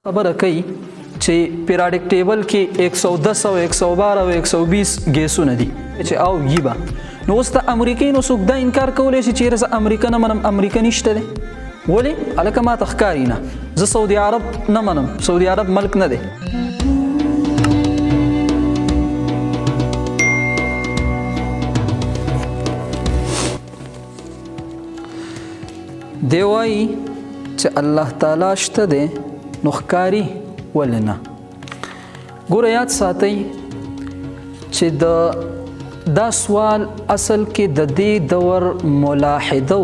خبره کوي چې پیریاډک ټیبل کې 110 او 112 او 120 ګیسونه دي چې او یبا نو اوس د امریکای نو څوک دا انکار کولی شي چې رس امریکا نه منم امریکا نشته دی ولی الکه ما تخکاری نه زه سعودي عرب نه منم سعودي عرب ملک نه دی دی وایي چې الله تعالی شته دی نو ښکاري ولې نه ګوره یاد ساتئ چې دا سوال اصل کې د دې دور ملاحده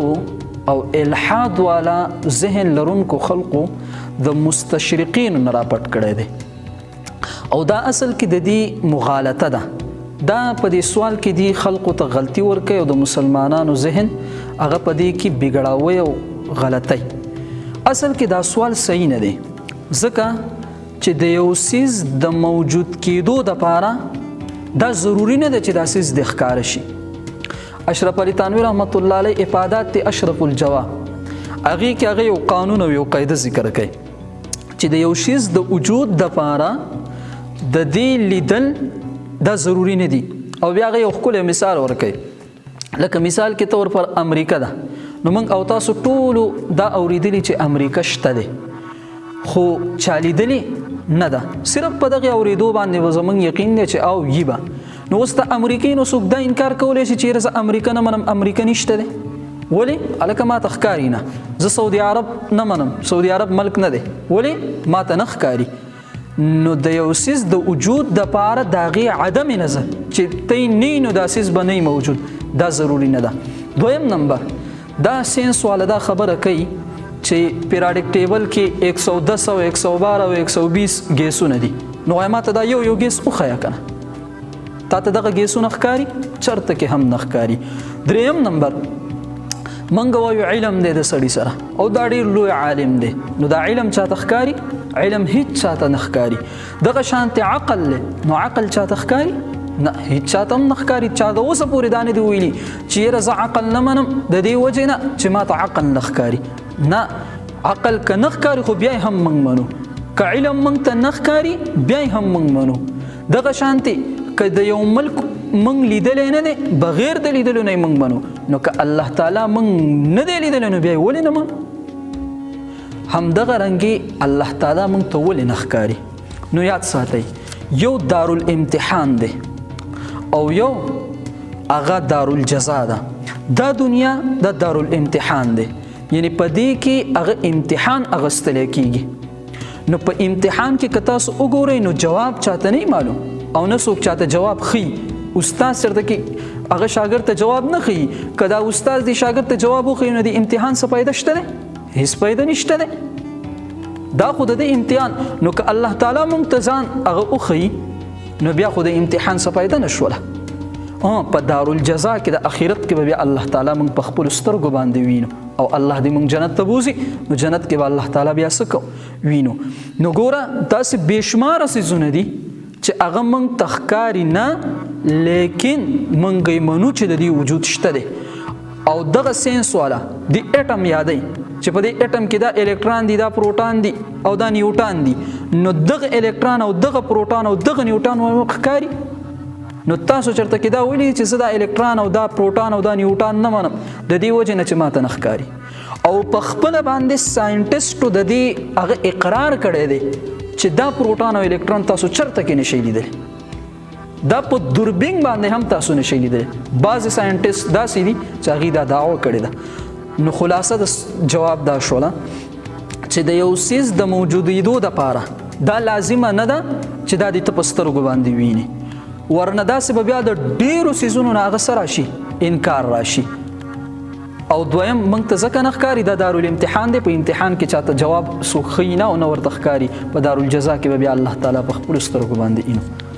او الحاد والا ذهن لرونکو خلقو د مستشرقین نه راپټ کړی دی او دا اصل کې د دې مغالطه ده دا په دې سوال کې دی خلقو ته غلطي ورکوي او د مسلمانانو ذهن هغه په دې کې بګړاوی او غلطی اصل کې دا سوال صحیح نه دی ځکه چې د یو څیز د موجود کېدو دپاره دا ضروري نه ده چې دا څیز د ښکاره شي اشرف علي تنوي رحمت الله علیه افادات د اشرف الجواب هغې کې هغه یو قانون او یو قاعده ذکر کوي چې د یو شیز د وجود دپاره د دې لیدل دا ضروري نه دي او بیا هغه یو ښکلی مثال ورکوي لکه مثال کې طور پر امریکا ده نو موږ او تاسو ټولو دا اورېدلي چې امریکا شته دی خو چا لیدلی نه ده صرف په دغې اورېدو باندې به زموږ یقین دی چې او یي به نو اوس د امریکای نو څوک دا انکار کولی شي چې زه امریکا نه منم امریکا نشته دی ولې هلکه ما ته ښکاري نه زه سعودي عرب نه منم سعودي عرب ملک نه دی ولې ما ته نه ښکاري نو د یو څیز د وجود دپاره د هغې عدم نظر چې تی نه نو دا څیز به نه موجود دا ضروري نه ده دویم نمبر دا ساینس والا دا خبره کوي چې پیریاډک ټیبل کې 110 او 112 او 120 ګیسونه دي نو ما ته دا یو ګیس وښیه که نه تا ته دغه ګیسونه ښکاري چرته کې هم نه ښکاري دریم نمبر موږ وایو علم دی د سړي سره او دا ډېر لوی عالم دی نو دا علم چاته ښکاري علم هیڅ چاته نه ښکاري دغه شانتې عقل دی نو عقل چاته ښکاري نه هیڅ چاته هم نه ښکاري چا د اوسه پورې دا نه دي ویلي چې یاره زه عقل نه منم د دې وجې نه چې ما ته عقل نه ښکاري نه عقل که نه ښکاري خو بیا هم موږ منو که علم موږ ته نه ښکاري بیا هم موږ منو دغه شانتې که د یو ملک موږ لیدلی نه دی بغیر د لیدلو نه یې موږ منو نو که الله تعالی موږ نه دی لیدلی نو بیا یې ولې نه منو همدغه رنګې الله تعالی موږ ته ولې نه ښکاري نو یاد ساتئ یو دارالامتحان دی او یو هغه دارالجزا ده دا دنیا دا دارالامتحان دی یعنی په دې کې هغه امتحان اخیستلی کېږي نو په امتحان کې که تاسو وګورئ نو جواب چاته نه معلوم او نه څوک چاته جواب ښیي استاد چېرته کې هغه شاګرد ته جواب نه ښیي که دا استاد دې شاګرد ته جواب وښیي نو د امتحان څه فایده شته دی هېڅ فایده نشته دی دا خو د دې امتحان نو که الله تعالی موږ ته ځان هغه وښیي نو بیا خو د امتحان څه فایده نه شوله په دارالجزا کې د آخرت کې به بیا الله تعالی موږ په خپلو سترګو باندې وینو او الله دې موږ جنت ته بوځي نو جنت کې به الله تعالی بیا څه کوو وینو نو ګوره داسې بېشماره څیزونه دي چې هغه موږ ته ښکاري نه لیکن موږ یې منو چې د دې وجود شته دی او دغه ساینس والا د اټم یادوي چې په دې اټم کې دا الکتران دي دا پروټان دي او دا نیوټان دي نو دغه الکتران او دغه پروټان او دغه نیوټان ښکاري نو تاسو چېرته کې دا ویلي چې زه دا الکتران او دا پروټان او دا نیوټان نه منم د دې وجې نه چې ماته نه ښکاري او په خپله باندې ساینټسټو د دې هغه اقرار کړی دی چې دا پروټان او الکتران تاسو چېرته کې نشئ لیدلی دا په دوربین باندې هم تاسو نشئ لیدلی بعضې ساینټسټ داسې دي چې هغې دا دعوه کړې ده نو خلاصه د جواب دا شوله چې د یو څیز د موجودېدو دپاره دا لازمه نه ده چې دا دې ته په سترګو باندې ویني ورنه داسې به بیا د ډېرو څیزونو نه هغه څه راشي انکار راشي او دویم موږ ته ځکه نه ښکاري دا دارالامتحان دی په امتحان کې چاته جواب څوک ښیي نه او نه ورته ښکاري په دارالجزا کې به بیا الله تعالی په خپلو سترګو باندې اینو